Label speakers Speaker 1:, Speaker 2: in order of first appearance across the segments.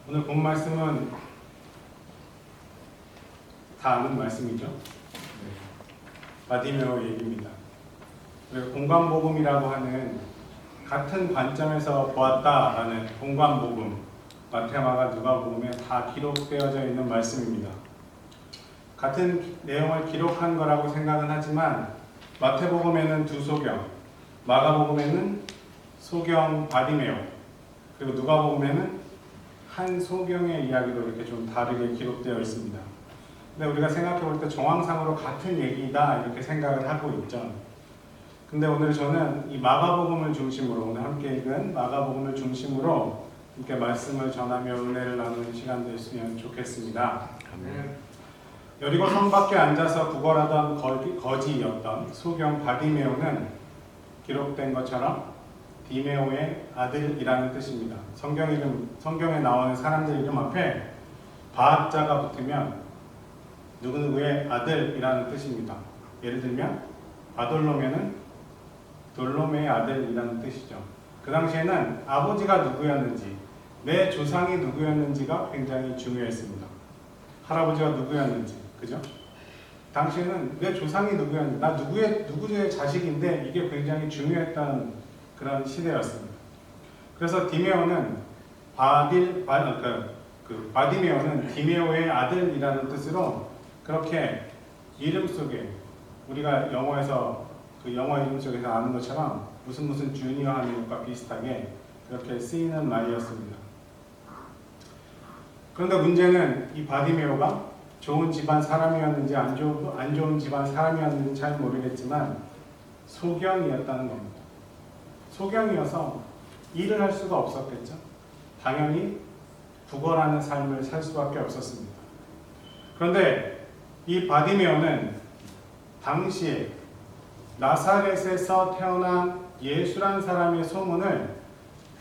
Speaker 1: 오늘 본 말씀은 다 아는 말씀이죠. 바디메오 얘기입니다. 그리고 공관복음이라고 하는 같은 관점에서 보았다라는 공관복음, 마태마가 누가복음에 다 기록되어져 있는 말씀입니다. 같은 내용을 기록한 거라고 생각은 하지만 마태복음에는 두 소경, 마가복음에는 소경 바디메오, 그리고 누가복음에는 한 소경의 이야기로 이렇게 좀 다르게 기록되어 있습니다. 근데 우리가 생각해 볼 때 정황상으로 같은 얘기다 이렇게 생각을 하고 있죠. 근데 오늘 저는 이 마가복음을 중심으로, 오늘 함께 읽은 마가복음을 중심으로 이렇게 말씀을 전하며 은혜를 나누는 시간 됐으면 좋겠습니다. 여리고 성 밖에 앉아서 구걸하던 거지였던 소경 바디메오는 기록된 것처럼 디메오의 아들이라는 뜻입니다. 성경에 나오는 사람들 이름 앞에 바자가 붙으면 누구누구의 아들이라는 뜻입니다. 예를 들면 바돌로메는 돌로메의 아들이라는 뜻이죠. 그 당시에는 아버지가 누구였는지, 내 조상이 누구였는지가 굉장히 중요했습니다. 할아버지가 누구였는지, 그죠? 당시에는 내 조상이 누구였는지, 나 누구의 자식인데 이게 굉장히 중요했다는 그런 시대였습니다. 그래서 디메오는 바디메오는 디메오의 아들이라는 뜻으로 그렇게 이름 속에 우리가 영어에서 그 영어 이름 속에서 아는 것처럼 무슨 주니어 하는 것과 비슷하게 그렇게 쓰이는 말이었습니다. 그런데 문제는 이 바디메오가 좋은 집안 사람이었는지 안 좋은 집안 사람이었는지 잘 모르겠지만 소경이었다는 겁니다. 소경이어서 일을 할 수가 없었겠죠. 당연히 구걸하는 삶을 살 수밖에 없었습니다. 그런데 이 바디메오는 당시에 나사렛에서 태어난 예수란 사람의 소문을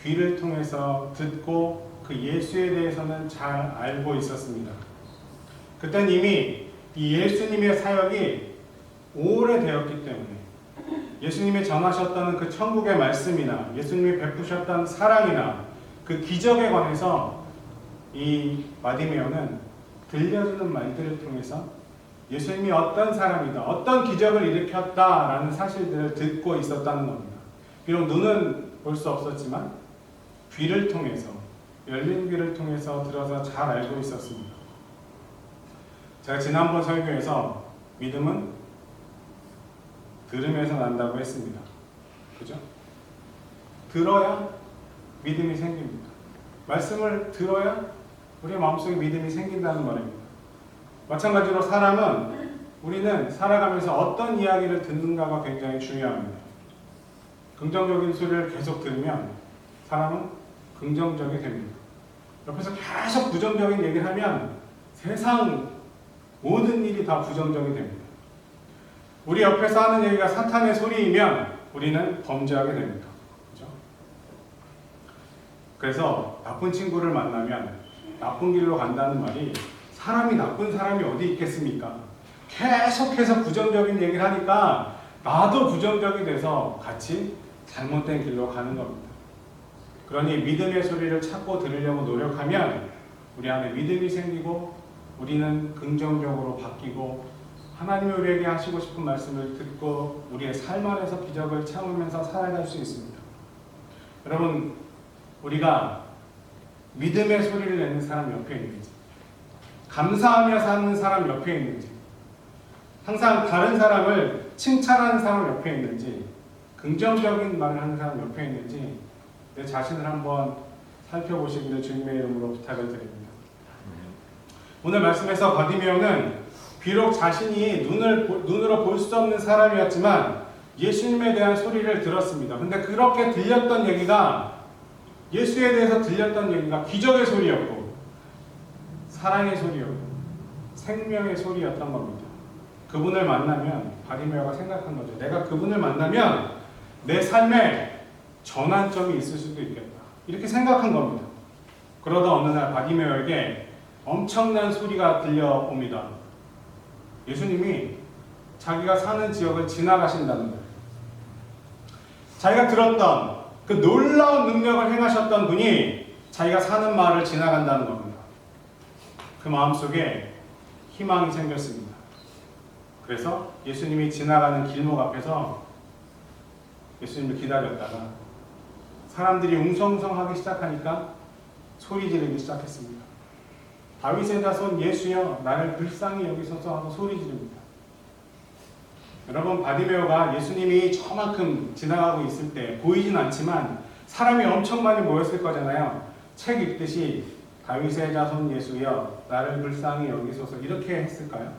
Speaker 1: 귀를 통해서 듣고 그 예수에 대해서는 잘 알고 있었습니다. 그땐 이미 이 예수님의 사역이 오래되었기 때문에 예수님이 전하셨던 그 천국의 말씀이나 예수님이 베푸셨던 사랑이나 그 기적에 관해서 이 바디메오는 들려주는 말들을 통해서 예수님이 어떤 사람이다, 어떤 기적을 일으켰다라는 사실들을 듣고 있었다는 겁니다. 비록 눈은 볼 수 없었지만 귀를 통해서, 열린 귀를 통해서 들어서 잘 알고 있었습니다. 제가 지난번 설교에서 믿음은 들음에서 난다고 했습니다. 그죠? 들어야 믿음이 생깁니다. 말씀을 들어야 우리의 마음속에 믿음이 생긴다는 말입니다. 마찬가지로 우리는 살아가면서 어떤 이야기를 듣는가가 굉장히 중요합니다. 긍정적인 소리를 계속 들으면 사람은 긍정적이 됩니다. 옆에서 계속 부정적인 얘기를 하면 세상 모든 일이 다 부정적이 됩니다. 우리 옆에서 하는 얘기가 사탄의 소리이면 우리는 범죄하게 됩니다. 그렇죠? 그래서 나쁜 친구를 만나면 나쁜 길로 간다는 말이 사람이 나쁜 사람이 어디 있겠습니까? 계속해서 부정적인 얘기를 하니까 나도 부정적이 돼서 같이 잘못된 길로 가는 겁니다. 그러니 믿음의 소리를 찾고 들으려고 노력하면 우리 안에 믿음이 생기고 우리는 긍정적으로 바뀌고 하나님이 우리에게 하시고 싶은 말씀을 듣고 우리의 삶 안에서 기적을 참으면서 살아갈 수 있습니다. 여러분, 우리가 믿음의 소리를 내는 사람 옆에 있는지, 감사하며 사는 사람 옆에 있는지, 항상 다른 사람을 칭찬하는 사람 옆에 있는지, 긍정적인 말을 하는 사람 옆에 있는지 내 자신을 한번 살펴보시기를 주님의 이름으로 부탁을 드립니다. 오늘 말씀에서 바디메오는 비록 자신이 눈으로 볼 수 없는 사람이었지만 예수님에 대한 소리를 들었습니다. 근데 그렇게 들렸던 얘기가, 예수에 대해서 들렸던 얘기가 기적의 소리였고 사랑의 소리였고 생명의 소리였던 겁니다. 그분을 만나면 바디메오가 생각한 거죠. 내가 그분을 만나면 내 삶에 전환점이 있을 수도 있겠다. 이렇게 생각한 겁니다. 그러다 어느 날 바디메오에게 엄청난 소리가 들려옵니다. 예수님이 자기가 사는 지역을 지나가신다는 거예요. 자기가 들었던 그 놀라운 능력을 행하셨던 분이 자기가 사는 마을을 지나간다는 겁니다. 그 마음속에 희망이 생겼습니다. 그래서 예수님이 지나가는 길목 앞에서 예수님을 기다렸다가 사람들이 웅성웅성하기 시작하니까 소리 지르기 시작했습니다. 다윗의 자손 예수여 나를 불쌍히 여기소서 하고 소리 지릅니다. 여러분, 바디메오가 예수님이 저만큼 지나가고 있을 때 보이진 않지만 사람이 엄청 많이 모였을 거잖아요. 책 읽듯이 다윗의 자손 예수여 나를 불쌍히 여기소서 이렇게 했을까요?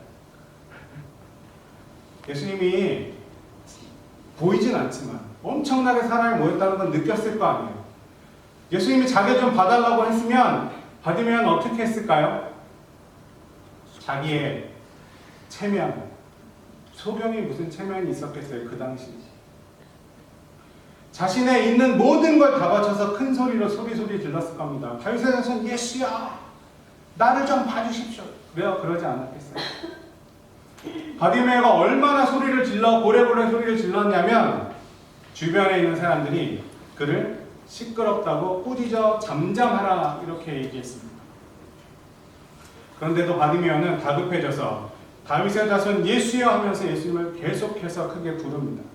Speaker 1: 예수님이 보이진 않지만 엄청나게 사람이 모였다는 건 느꼈을 거 아니에요. 예수님이 자기 좀 봐달라고 했으면 바디메오는 어떻게 했을까요? 자기의 체면, 소경이 무슨 체면이 있었겠어요, 그 당시. 자신의 있는 모든 걸 다 바쳐서 큰 소리로 소리 질렀을 겁니다. 다윗의 자손 예수야, 나를 좀 봐주십시오. 왜요? 그러지 않았겠어요? 바디메오가 얼마나 소리를 질러 고래고래 소리를 질렀냐면 주변에 있는 사람들이 그를 시끄럽다고 꾸짖어 잠잠하라 이렇게 얘기했습니다. 그런데도 바디메오는 다급해져서 다윗의 자손 예수여 하면서 예수님을 계속해서 크게 부릅니다.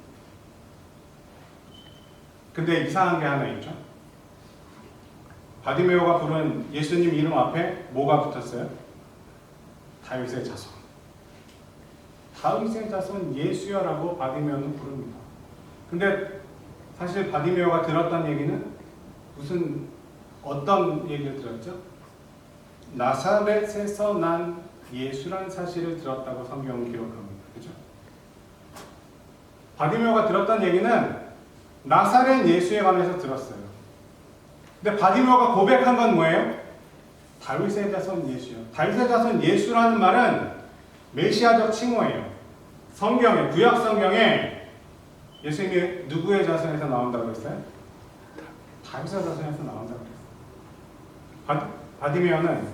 Speaker 1: 근데 이상한 게 하나 있죠. 바디메오가 부른 예수님 이름 앞에 뭐가 붙었어요? 다윗의 자손. 다윗의 자손 예수여라고 바디메오는 부릅니다. 근데 사실 바디메오가 들었던 얘기는 어떤 얘기를 들었죠? 나사렛에서 난 예수란 사실을 들었다고 성경은 기록합니다. 그죠? 바디메오가 들었던 얘기는 나사렛 예수에 관해서 들었어요. 근데 바디메오가 고백한 건 뭐예요? 다윗의 자손 예수요. 다윗의 자손 예수라는 말은 메시아적 칭호예요. 성경에, 구약 성경에 예수님이 누구의 자손에서 나온다고 했어요? 다윗의 자손에서 나온다고 했어요. 바디메오는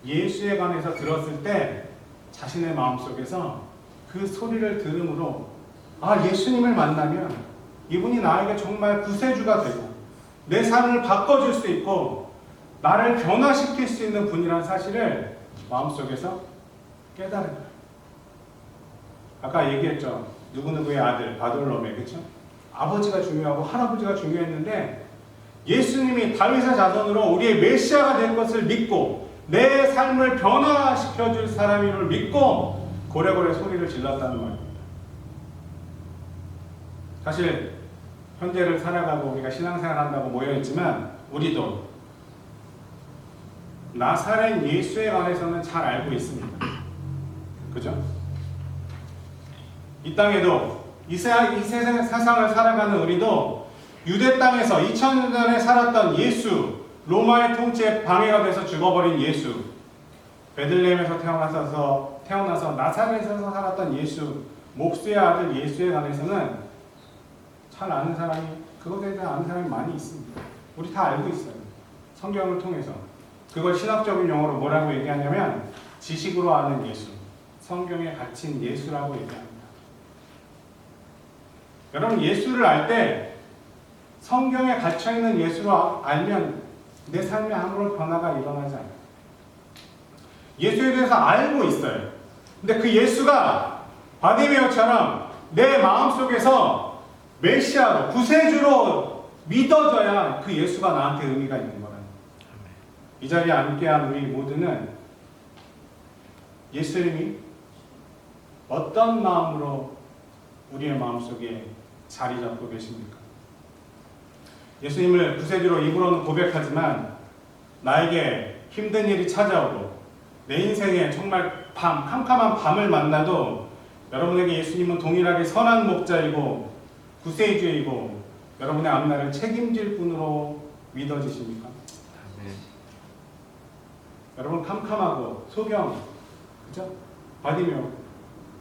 Speaker 1: 예수에 관해서 들었을 때 자신의 마음속에서 그 소리를 들음으로 예수님을 만나면 이분이 나에게 정말 구세주가 되고 내 삶을 바꿔줄 수 있고 나를 변화시킬 수 있는 분이라는 사실을 마음속에서 깨달은 거예요. 아까 얘기했죠. 누구누구의 아들 바돌로메, 그렇죠? 아버지가 중요하고 할아버지가 중요했는데 예수님이 다윗의 자손으로 우리의 메시아가 될 것을 믿고 내 삶을 변화시켜줄 사람임을 믿고 고래고래 소리를 질렀다는 말입니다. 사실 현재를 살아가고 우리가 신앙생활 한다고 모여있지만 우리도 나사렛 예수에 관해서는 잘 알고 있습니다. 그죠? 이 땅에도 이 세상을 살아가는 우리도 유대 땅에서 2000년 전에 살았던 예수, 로마의 통치에 방해가 돼서 죽어버린 예수, 베들레헴에서 태어나서 나사렛에서 살았던 예수, 목수의 아들 예수에 관해서는 잘 아는 사람이, 그것에 대해 아는 사람이 많이 있습니다. 우리 다 알고 있어요. 성경을 통해서. 그걸 신학적인 용어로 뭐라고 얘기하냐면 지식으로 아는 예수, 성경에 갇힌 예수라고 얘기합니다. 여러분, 예수를 알 때 성경에 갇혀있는 예수로 알면 내 삶에 아무런 변화가 일어나지 않아요. 예수에 대해서 알고 있어요. 근데 그 예수가 바디메오처럼 내 마음속에서 메시아로, 구세주로 믿어져야 그 예수가 나한테 의미가 있는 거라는 거예요. 이 자리에 함께한 우리 모두는 예수님이 어떤 마음으로 우리의 마음속에 자리 잡고 계십니까? 예수님을 구세주로 입으로는 고백하지만 나에게 힘든 일이 찾아오고 내 인생에 정말 캄캄한 밤을 만나도 여러분에게 예수님은 동일하게 선한 목자이고 구세주이고 여러분의 앞날을 책임질 분으로 믿어지십니까? 네. 여러분, 캄캄하고 소경, 그죠? 바디메오,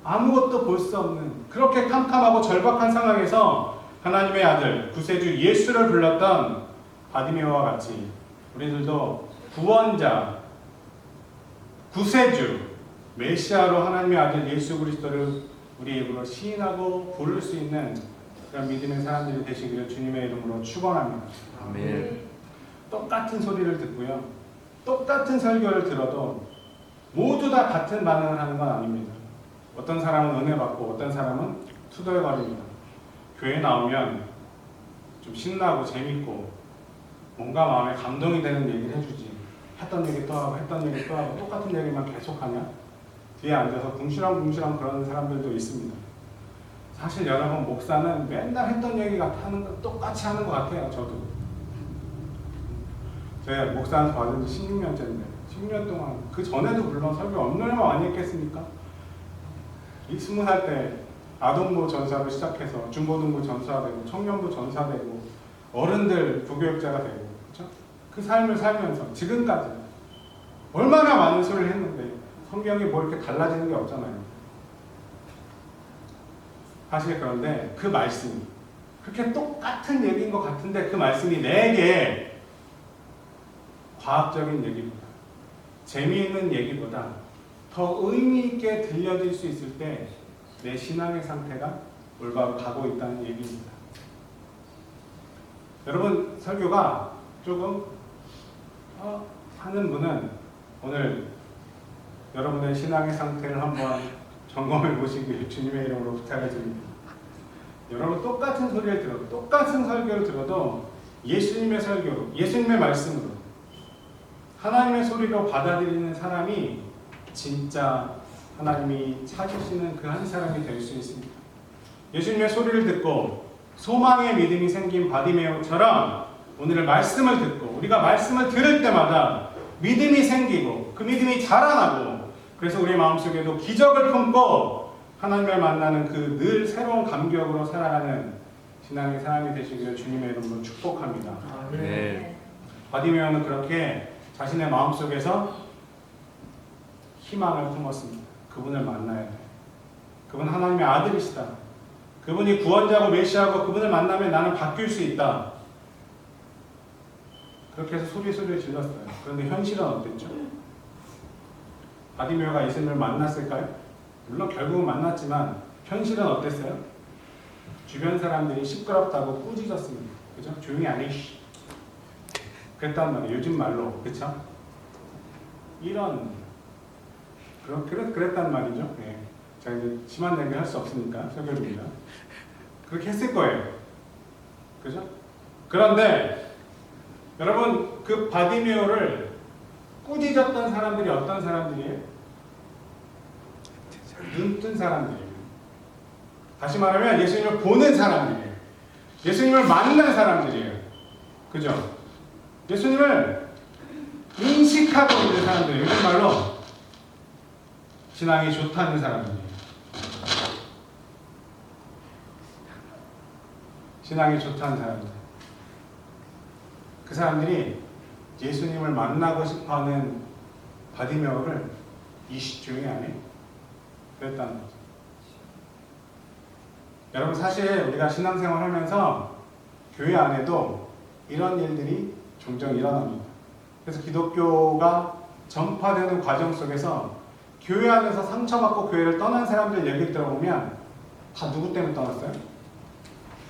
Speaker 1: 아무것도 볼 수 없는 그렇게 캄캄하고 절박한 상황에서 하나님의 아들 구세주 예수를 불렀던 바디메오와 같이 우리들도 구원자, 구세주, 메시아로 하나님의 아들 예수 그리스도를 우리 입으로 시인하고 부를 수 있는 그런 믿음의 사람들이 되시기를 주님의 이름으로 축원합니다.
Speaker 2: 아멘.
Speaker 1: 똑같은 소리를 듣고요. 똑같은 설교를 들어도 모두 다 같은 반응을 하는 건 아닙니다. 어떤 사람은 은혜 받고 어떤 사람은 투덜거립니다. 교회 나오면 좀 신나고 재밌고 뭔가 마음에 감동이 되는 얘기를 해주지. 했던 얘기 또 하고 했던 얘기 또 하고 똑같은 얘기만 계속하냐? 뒤에 앉아서 궁시렁궁시렁 그러는 사람들도 있습니다. 사실 여러분, 목사는 맨날 했던 얘기 똑같이 하는 것 같아요. 저도. 제가 목사한테 받은 지 16년째인데 10년 동안, 그 전에도 물론 설교 얼마나 많이 했겠습니까? 이 20살 때 아동부 전사로 시작해서 중고등부 전사되고 청년부 전사되고 어른들 부교육자가 되고, 그렇죠? 그 삶을 살면서 지금까지 얼마나 많은 소리를 했는데 성경이 뭐 이렇게 달라지는 게 없잖아요. 사실 그런데 그 말씀이 그렇게 똑같은 얘기인 것 같은데 그 말씀이 내게 과학적인 얘기보다, 재미있는 얘기보다 더 의미 있게 들려질 수 있을 때 내 신앙의 상태가 올바로 가고 있다는 얘기입니다. 여러분, 설교가 조금 하는 분은 오늘 여러분의 신앙의 상태를 한번 점검해 보시길 주님의 이름으로 부탁을 드립니다. 여러분, 똑같은 소리를 들어도, 똑같은 설교를 들어도 예수님의 설교로, 예수님의 말씀으로, 하나님의 소리로 받아들이는 사람이 진짜 하나님이 찾으시는 그 한 사람이 될 수 있습니다. 예수님의 소리를 듣고 소망의 믿음이 생긴 바디메오처럼 오늘의 말씀을 듣고 우리가 말씀을 들을 때마다 믿음이 생기고 그 믿음이 자라나고, 그래서 우리 마음속에도 기적을 품고 하나님을 만나는 그 늘 새로운 감격으로 살아가는 신앙의 사람이 되시기를 주님의 이름으로 축복합니다.
Speaker 2: 네.
Speaker 1: 바디메오는 그렇게 자신의 마음속에서 희망을 품었습니다. 그분을 만나야 돼. 그분 하나님의 아들이시다. 그분이 구원자고 메시아고 그분을 만나면 나는 바뀔 수 있다. 그렇게 해서 소리를 질렀어요. 그런데 현실은 어땠죠? 바디메오가 예수님을 만났을까요? 물론 결국은 만났지만 현실은 어땠어요? 주변 사람들이 시끄럽다고 꾸짖었습니다. 그죠? 조용히 안 해. 그랬단 말이에요. 요즘 말로. 그쵸? 그랬단 말이죠. 네. 제가 이제 심한 얘기를 할 수 없으니까 설교입니다. 그렇게 했을 거예요. 그죠? 그런데 여러분, 그 바디메오를 꾸짖었던 사람들이 어떤 사람들이에요? 눈뜬 사람들이에요. 다시 말하면 예수님을 보는 사람들이에요. 예수님을 만난 사람들이에요. 그죠? 예수님을 인식하고 있는 사람들이에요. 이런 말로 신앙이 좋다는 사람들이에요. 신앙이 좋다는 사람들. 그 사람들이 예수님을 만나고 싶어하는 바디메오를 조용히 안 해? 그랬다는 거죠. 여러분, 사실 우리가 신앙생활 하면서 교회 안에도 이런 일들이 종종 일어납니다. 그래서 기독교가 전파되는 과정 속에서 교회 안에서 상처받고 교회를 떠난 사람들 얘기를 들어보면 다 누구 때문에 떠났어요?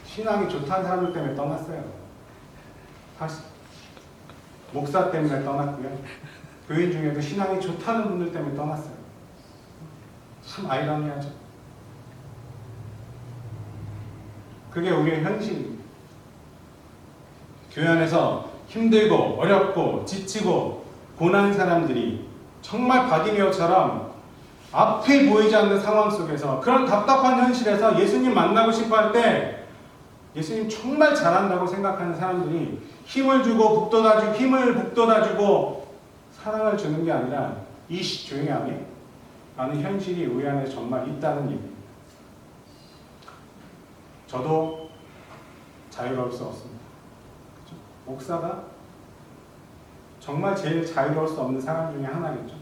Speaker 1: 신앙이 좋다는 사람들 때문에 떠났어요. 사실 목사 때문에 떠났고요. 교인 중에도 신앙이 좋다는 분들 때문에 떠났어요. 참 아이러니하죠. 그게 우리의 현실입니다. 교회 안에서 힘들고 어렵고 지치고 고난 사람들이 정말 바디메오처럼 앞이 보이지 않는 상황 속에서, 그런 답답한 현실에서 예수님 만나고 싶어 할 때 예수님 정말 잘한다고 생각하는 사람들이 힘을 북돋아주고 사랑을 주는 게 아니라 조용히 하게 라는 현실이 우리 안에 정말 있다는 얘기입니다. 저도 자유로울 수 없습니다. 그렇죠? 목사가 정말 제일 자유로울 수 없는 사람 중에 하나겠죠.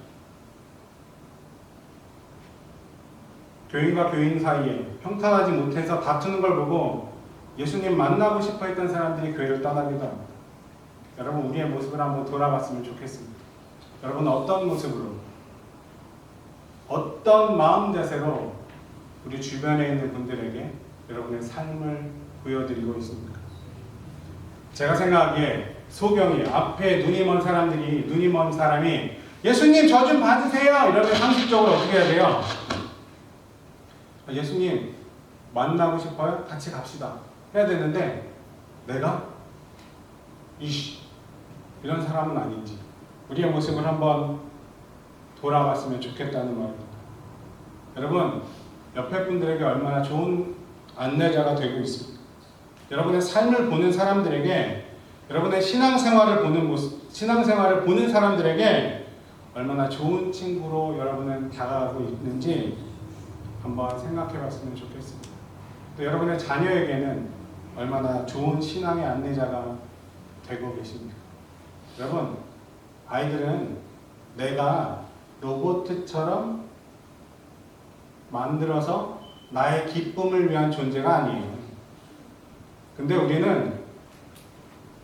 Speaker 1: 교인과 교인 사이에 평탄하지 못해서 다투는 걸 보고 예수님 만나고 싶어 했던 사람들이 교회를 떠나기도 합니다. 여러분, 우리의 모습을 한번 돌아봤으면 좋겠습니다. 여러분, 어떤 모습으로, 어떤 마음 자세로 우리 주변에 있는 분들에게 여러분의 삶을 보여드리고 있습니까? 제가 생각하기에 소경이 앞에 눈이 먼 사람이 예수님 저 좀 봐주세요 이러면 상식적으로 어떻게 해야 돼요? 예수님 만나고 싶어요? 같이 갑시다 해야 되는데 내가 이런 사람은 아닌지 우리의 모습을 한번 돌아봤으면 좋겠다는 말입니다. 여러분 옆에 분들에게 얼마나 좋은 안내자가 되고 있습니다. 여러분의 삶을 보는 사람들에게 여러분의 신앙생활을 보는 사람들에게 얼마나 좋은 친구로 여러분은 다가가고 있는지 한번 생각해 봤으면 좋겠습니다. 또 여러분의 자녀에게는 얼마나 좋은 신앙의 안내자가 되고 계십니까? 여러분, 아이들은 내가 로봇처럼 만들어서 나의 기쁨을 위한 존재가 아니에요. 근데 우리는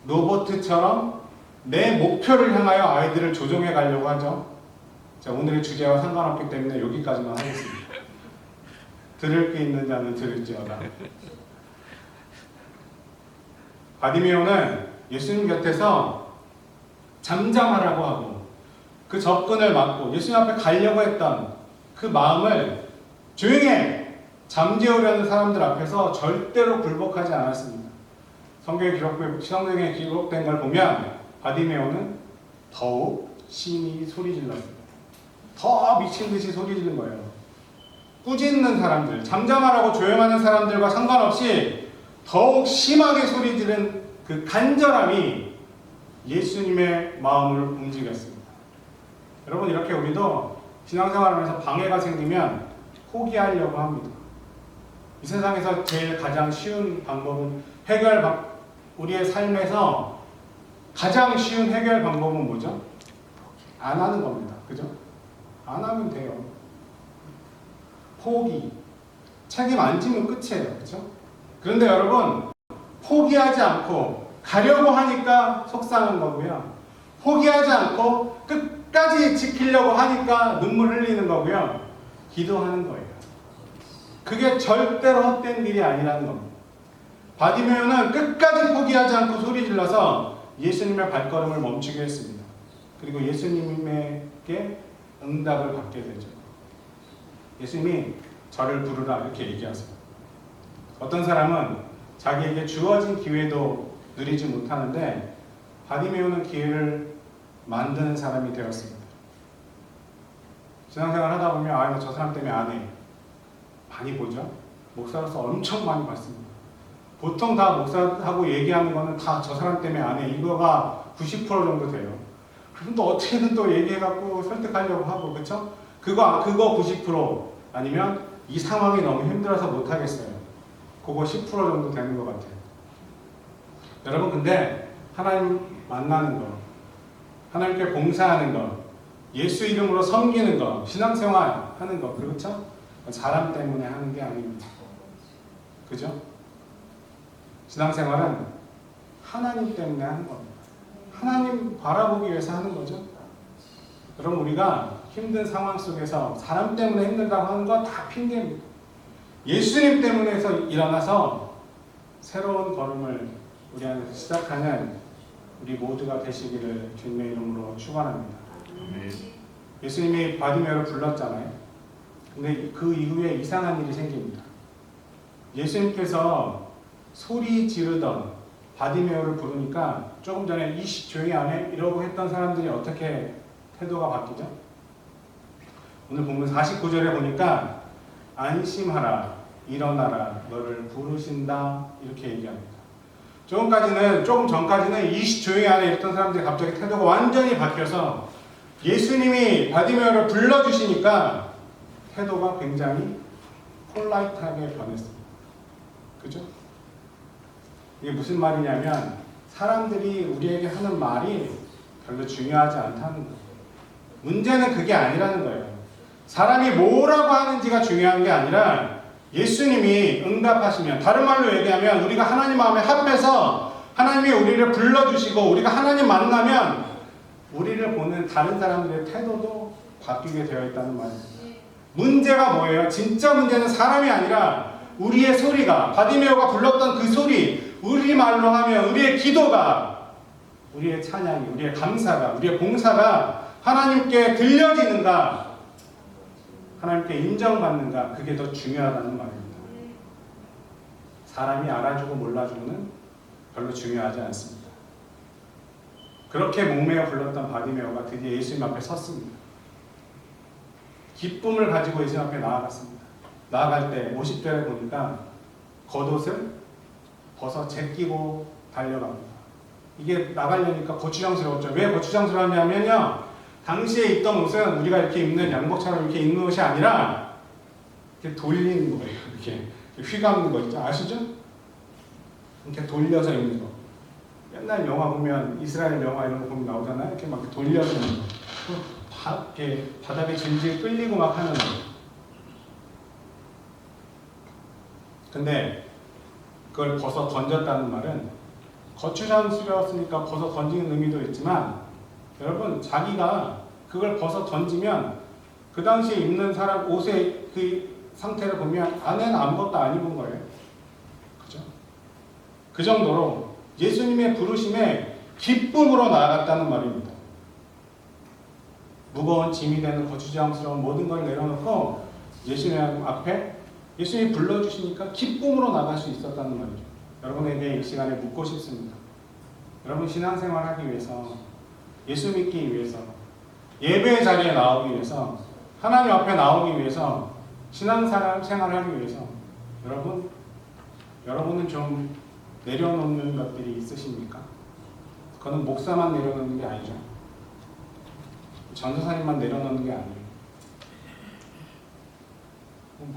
Speaker 1: 로봇처럼 내 목표를 향하여 아이들을 조종해 가려고 하죠. 자, 오늘의 주제와 상관없기 때문에 여기까지만 하겠습니다. 들을 게 있는 자는 들을지어다. 바디메오는 예수님 곁에서 잠잠하라고 하고 그 접근을 막고 예수님 앞에 가려고 했던 그 마음을 조용히 해! 잠재우려는 사람들 앞에서 절대로 굴복하지 않았습니다. 성경에 기록된 걸 보면 바디메오는 더욱 심히 소리 질렀습니다. 더 미친 듯이 소리 지른 거예요. 꾸짖는 사람들, 잠잠하라고 조용하는 사람들과 상관없이 더욱 심하게 소리 지른 그 간절함이 예수님의 마음을 움직였습니다. 여러분, 이렇게 우리도 신앙생활하면서 방해가 생기면 포기하려고 합니다. 이 세상에서 제일 가장 쉬운 방법은 우리의 삶에서 가장 쉬운 해결 방법은 뭐죠? 안 하는 겁니다. 그죠? 안 하면 돼요. 포기. 책임 안 지면 끝이에요. 그죠? 그런데 여러분, 포기하지 않고 가려고 하니까 속상한 거고요. 포기하지 않고 끝까지 지키려고 하니까 눈물 흘리는 거고요. 기도하는 거예요. 그게 절대로 헛된 일이 아니라는 겁니다. 바디메오는 끝까지 포기하지 않고 소리 질러서 예수님의 발걸음을 멈추게 했습니다. 그리고 예수님에게 응답을 받게 되죠. 예수님이 저를 부르라 이렇게 얘기하세요. 어떤 사람은 자기에게 주어진 기회도 누리지 못하는데 바디메오는 기회를 만드는 사람이 되었습니다. 신앙생활 하다 보면 저 사람 때문에 안 해. 많이 보죠? 목사로서 엄청 많이 봤습니다. 보통 다 목사하고 얘기하는 거는 다 저 사람 때문에 안 해. 이거가 90% 정도 돼요. 그럼 또 어떻게든 또 얘기해갖고 설득하려고 하고, 그쵸? 그거 90% 아니면 이 상황이 너무 힘들어서 못하겠어요. 그거 10% 정도 되는 것 같아요. 여러분, 근데 하나님 만나는 거, 하나님께 봉사하는 거, 예수 이름으로 섬기는 거, 신앙생활 하는 거, 그렇죠? 사람 때문에 하는 게 아닙니다. 그죠? 신앙생활은 하나님 때문에 하는 겁니다. 하나님 바라보기 위해서 하는 거죠. 여러분, 우리가 힘든 상황 속에서 사람 때문에 힘들다고 하는 거 다 핑계입니다. 예수님 때문에서 일어나서 새로운 걸음을 우리 안에서 시작하는 우리 모두가 되시기를 주님의 이름으로 축원합니다. 예수님이 바디메오를 불렀잖아요. 근데 그 이후에 이상한 일이 생깁니다. 예수님께서 소리 지르던 바디메오를 부르니까 조금 전에 조용히 안 해? 이러고 했던 사람들이 어떻게 태도가 바뀌죠? 오늘 본문 49절에 보니까 안심하라, 일어나라, 너를 부르신다 이렇게 얘기합니다. 조금 전까지는 조용히 안 해 이랬던 사람들이 갑자기 태도가 완전히 바뀌어서 예수님이 바디메오를 불러주시니까 태도가 굉장히 폴라이트하게 변했습니다. 그죠? 이게 무슨 말이냐면 사람들이 우리에게 하는 말이 별로 중요하지 않다는 거예요. 문제는 그게 아니라는 거예요. 사람이 뭐라고 하는지가 중요한 게 아니라 예수님이 응답하시면, 다른 말로 얘기하면 우리가 하나님 마음에 합해서 하나님이 우리를 불러주시고 우리가 하나님 만나면 우리를 보는 다른 사람들의 태도도 바뀌게 되어 있다는 말입니다. 문제가 뭐예요? 진짜 문제는 사람이 아니라 우리의 소리가, 바디메오가 불렀던 그 소리, 우리 말로 하면 우리의 기도가 우리의 찬양이, 우리의 감사가, 우리의 봉사가 하나님께 들려지는가, 하나님께 인정받는가, 그게 더 중요하다는 말입니다. 사람이 알아주고 몰라주고는 별로 중요하지 않습니다. 그렇게 목매어 불렀던 바디메오가 드디어 예수님 앞에 섰습니다. 기쁨을 가지고 예수님 앞에 나아갔습니다. 나아갈 때 50절에 보니까 겉옷을 벗어 제끼고 달려갑니다. 이게 나가려니까 거추장스러웠죠. 왜 거추장스러웠냐면요, 당시에 입던 옷은 우리가 이렇게 입는 양복처럼 이렇게 입는 옷이 아니라 이렇게 돌리는 거예요. 이렇게 휘감는 거 있죠. 아시죠? 이렇게 돌려서 입는 거. 옛날 영화 보면, 이스라엘 영화 이런 거 보면 나오잖아요. 이렇게 막 돌려서 입는 거. 이렇게 바닥에 질질 끌리고 막 하는 거. 근데 그걸 벗어 던졌다는 말은 거추장스러웠으니까 벗어 던지는 의미도 있지만, 여러분, 자기가 그걸 벗어 던지면 그 당시에 입는 사람 옷의 그 상태를 보면 안에는 아무것도 안 입은 거예요. 그죠? 그 정도로 예수님의 부르심에 기쁨으로 나아갔다는 말입니다. 무거운 짐이 되는 거추장스러운 모든 걸 내려놓고 예수님 앞에 예수님이 불러주시니까 기쁨으로 나갈 수 있었다는 말이죠. 여러분에게 이 시간에 묻고 싶습니다. 여러분, 신앙생활 하기 위해서, 예수 믿기 위해서, 예배의 자리에 나오기 위해서, 하나님 앞에 나오기 위해서, 신앙생활을 하기 위해서 여러분은 좀 내려놓는 것들이 있으십니까? 그거는 목사만 내려놓는 게 아니죠. 전도사님만 내려놓는 게 아니에요.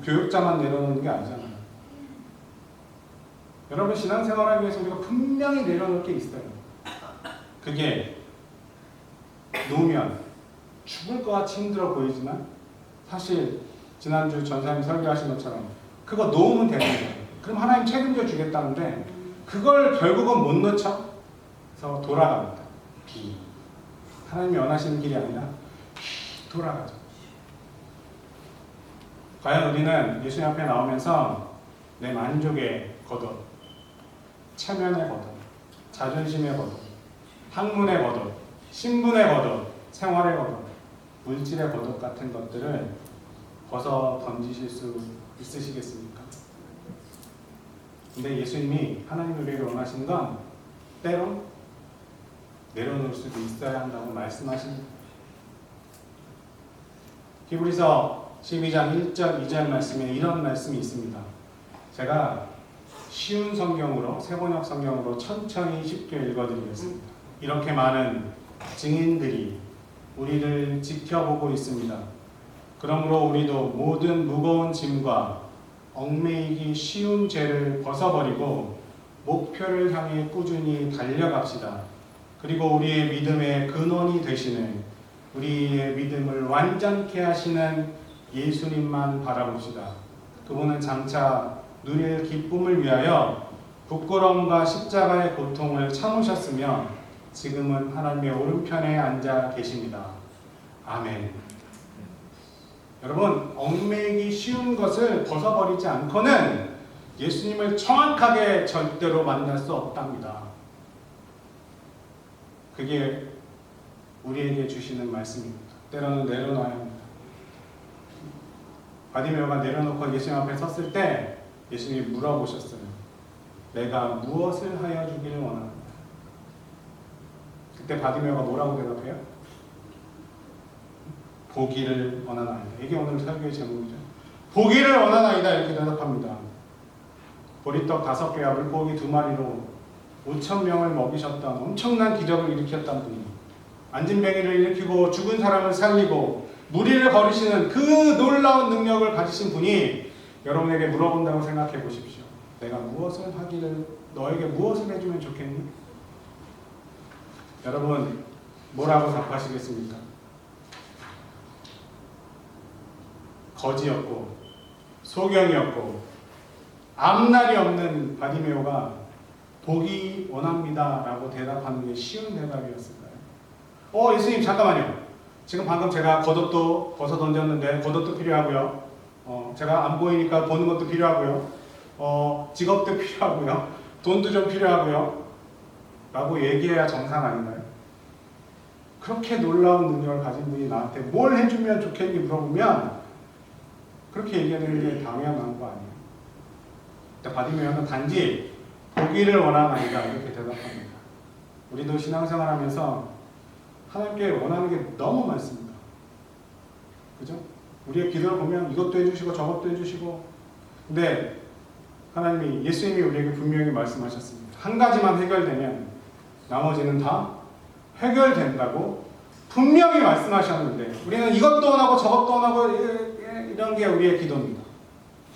Speaker 1: 교육자만 내려놓는 게 아니잖아요. 여러분, 신앙생활을 위해서 우리가 분명히 내려놓을 게 있어요. 그게 놓으면 죽을 것 같이 힘들어 보이지만, 사실 지난주 전사님 설교하신 것처럼 그거 놓으면 되는 거예요. 그럼 하나님 책임져 주겠다는데 그걸 결국은 못 놓죠. 그래서 돌아갑니다. 하나님이 원하시는 길이 아니라 돌아가죠. 과연 우리는 예수님 앞에 나오면서 내 만족의 겉옷, 체면의 겉옷, 자존심의 겉옷, 학문의 겉옷, 신분의 겉옷, 생활의 겉옷, 물질의 겉옷 같은 것들을 벗어 던지실 수 있으시겠습니까? 근데 예수님이, 하나님 우리에게 원하시는 건 때론 내려놓을 수도 있어야 한다고 말씀하십니다. 히브리서 12장 1절 2절 말씀에 이런 말씀이 있습니다. 제가 쉬운 성경으로, 세번역 성경으로 천천히 쉽게 읽어드리겠습니다. 이렇게 많은 증인들이 우리를 지켜보고 있습니다. 그러므로 우리도 모든 무거운 짐과 얽매이기 쉬운 죄를 벗어버리고 목표를 향해 꾸준히 달려갑시다. 그리고 우리의 믿음의 근원이 되시는, 우리의 믿음을 완전케 하시는 예수님만 바라봅시다. 그분은 장차 누릴 기쁨을 위하여 부끄러움과 십자가의 고통을 참으셨으며 지금은 하나님의 오른편에 앉아 계십니다. 아멘. 여러분, 얽매이기 쉬운 것을 벗어버리지 않고는 예수님을 정확하게 절대로 만날 수 없답니다. 그게 우리에게 주시는 말씀입니다. 때로는 내려놔야 합니다. 바디메오가 내려놓고 예수님 앞에 섰을 때 예수님이 물어보셨어요. 내가 무엇을 하여 주기를 원합니다. 그때 바디메오가 뭐라고 대답해요? 보기를 원하나이다. 이게 오늘 설교의 제목이죠. 보기를 원하나이다, 이렇게 대답합니다. 보리떡 5개와 물고기 2마리로 5,000명을 먹이셨던 엄청난 기적을 일으켰던 분이, 안진뱅이를 일으키고 죽은 사람을 살리고 무리를 거르시는 그 놀라운 능력을 가지신 분이 여러분에게 물어본다고 생각해 보십시오. 내가 무엇을 하기를, 너에게 무엇을 해주면 좋겠니? 여러분, 뭐라고 답하시겠습니까? 거지였고 소경이었고 앞날이 없는 바디메오가 보기 원합니다 라고 대답하는 게 쉬운 대답이었을까요? 예수님, 잠깐만요. 지금 방금 제가 겉옷도 벗어 던졌는데 겉옷도 필요하고요. 제가 안 보이니까 보는 것도 필요하고요. 직업도 필요하고요. 돈도 좀 필요하고요. 라고 얘기해야 정상 아닌가요? 그렇게 놀라운 능력을 가진 분이 나한테 뭘 해주면 좋겠니 물어보면 그렇게 얘기하는 게 당연한 거 아니에요? 바디메오는 단지 보기를 원하는 아이다 이렇게 대답합니다. 우리도 신앙생활하면서 하나님께 원하는 게 너무 많습니다. 그죠? 우리의 기도를 보면 이것도 해주시고 저것도 해주시고, 근데 하나님이, 예수님이 우리에게 분명히 말씀하셨습니다. 한 가지만 해결되면 나머지는 다 해결된다고 분명히 말씀하셨는데 우리는 이것도 원하고 저것도 원하고 이런 게 우리의 기도입니다.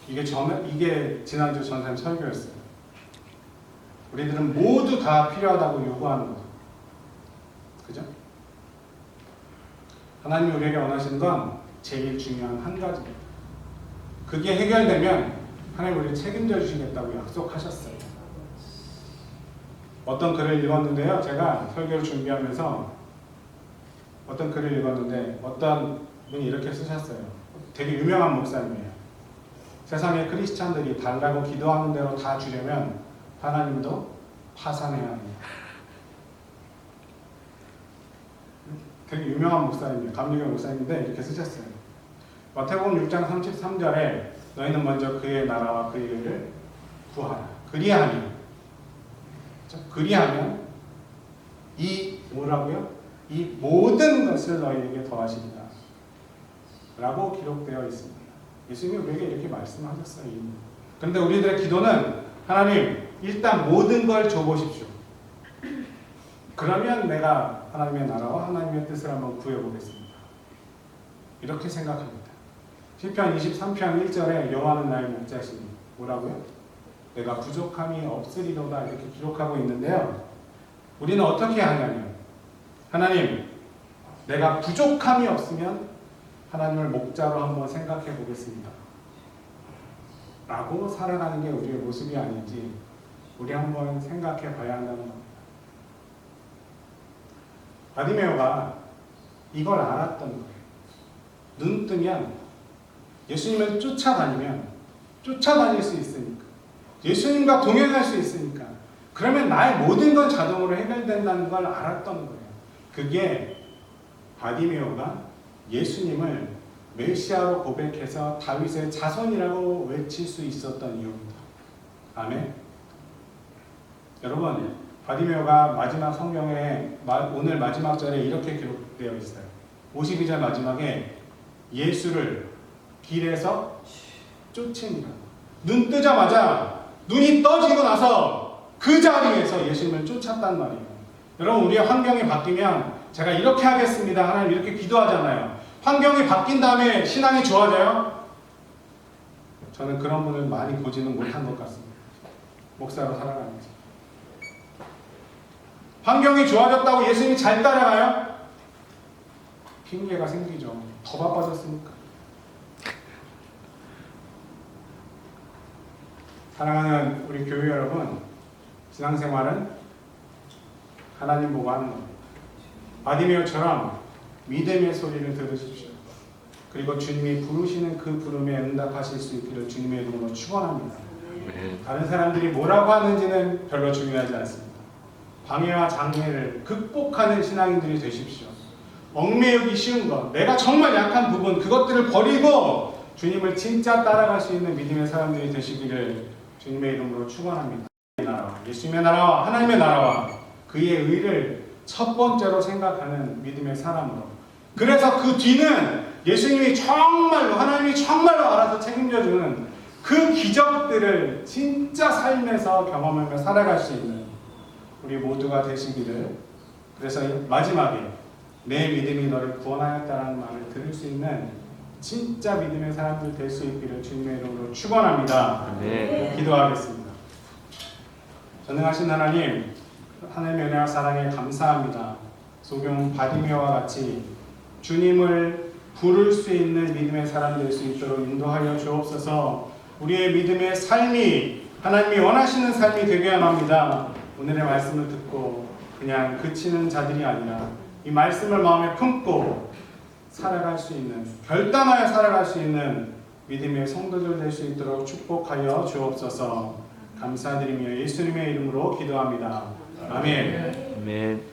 Speaker 1: 이게 지난주 전생 설교였어요. 우리들은 모두 다 필요하다고 요구하는 거죠. 그죠? 하나님이 우리에게 원하시는 건 제일 중요한 한 가지입니다. 그게 해결되면 하나님 우리를 책임져 주시겠다고 약속하셨어요. 어떤 글을 읽었는데요. 제가 설교를 준비하면서 어떤 글을 읽었는데 어떤 분이 이렇게 쓰셨어요. 되게 유명한 목사님이에요. 세상의 크리스찬들이 달라고 기도하는 대로 다 주려면 하나님도 파산해야 합니다. 되게 유명한 목사님이에요. 감리교 목사님인데 이렇게 쓰셨어요. 마태복음 6장 33절에 너희는 먼저 그의 나라와 그의 의를 구하라. 그리하면 이 뭐라고요? 이 모든 것을 너희에게 더하시리라 라고 기록되어 있습니다. 예수님이 우리에게 이렇게 말씀하셨어요. 그런데 우리들의 기도는 하나님 일단 모든 걸 줘보십시오. 그러면 내가 하나님의 나라와 하나님의 뜻을 한번 구해보겠습니다. 이렇게 생각합니다. 시편 23편 1절에 여호와는 나의 목자시니 뭐라고요? 내가 부족함이 없으리로다 이렇게 기록하고 있는데요. 우리는 어떻게 하냐면 하나님 내가 부족함이 없으면 하나님을 목자로 한번 생각해 보겠습니다. 라고 살아가는 게 우리의 모습이 아닌지 우리 한번 생각해 봐야 한다는 겁니다. 바디메오가 이걸 알았던 거예요. 눈 뜨면 예수님을 쫓아다니면 쫓아다닐 수 있으니까, 예수님과 동행할 수 있으니까, 그러면 나의 모든 건 자동으로 해결된다는 걸 알았던 거예요. 그게 바디메오가 예수님을 메시아로 고백해서 다윗의 자손이라고 외칠 수 있었던 이유입니다. 아멘. 여러분, 바디메오가 마지막 성경에 오늘 마지막 절에 이렇게 기록되어 있어요. 52절 마지막에 예수를 길에서 쫓으니라. 눈 뜨자마자 눈이 떠지고 나서 그 자리에서 예수님을 쫓았단 말이에요. 여러분, 우리의 환경이 바뀌면 제가 이렇게 하겠습니다. 하나님 이렇게 기도하잖아요. 환경이 바뀐 다음에 신앙이 좋아져요? 저는 그런 분을 많이 보지는 못한 것 같습니다. 목사로 살아가면서. 환경이 좋아졌다고 예수님이 잘 따라가요? 핑계가 생기죠. 더 바빠졌으니까. 사랑하는 우리 교회 여러분, 신앙생활은 하나님 보고 하는 겁니다. 바디메오처럼 믿음의 소리를 들으십시오. 그리고 주님이 부르시는 그 부름에 응답하실 수 있기를 주님의 이름으로 축원합니다. 다른 사람들이 뭐라고 하는지는 별로 중요하지 않습니다. 방해와 장애를 극복하는 신앙인들이 되십시오. 얽매이기 쉬운 것, 내가 정말 약한 부분, 그것들을 버리고 주님을 진짜 따라갈 수 있는 믿음의 사람들이 되시기를 주님의 이름으로 축원합니다. 예수님의 나라와 하나님의 나라와 그의 의를 첫 번째로 생각하는 믿음의 사람으로, 그래서 그 뒤는 예수님이 정말로, 하나님이 정말로 알아서 책임져주는 그 기적들을 진짜 삶에서 경험하며 살아갈 수 있는 우리 모두가 되시기를, 그래서 마지막에 내 믿음이 너를 구원하였다라는 말을 들을 수 있는 진짜 믿음의 사람들 될 수 있기를 주님의 이름으로 축원합니다. 네. 기도하겠습니다. 전능하신 하나님, 하나님의 은혜와 사랑에 감사합니다. 소경 바디메오와 같이 주님을 부를 수 있는 믿음의 사람 될 수 있도록 인도하여 주옵소서. 우리의 믿음의 삶이 하나님이 원하시는 삶이 되게 합니다. 오늘의 말씀을 듣고 그냥 그치는 자들이 아니라 이 말씀을 마음에 품고 살아갈 수 있는, 결단하여 살아갈 수 있는 믿음의 성도들 될 수 있도록 축복하여 주옵소서. 감사드리며 예수님의 이름으로 기도합니다. 아멘.
Speaker 2: 아멘.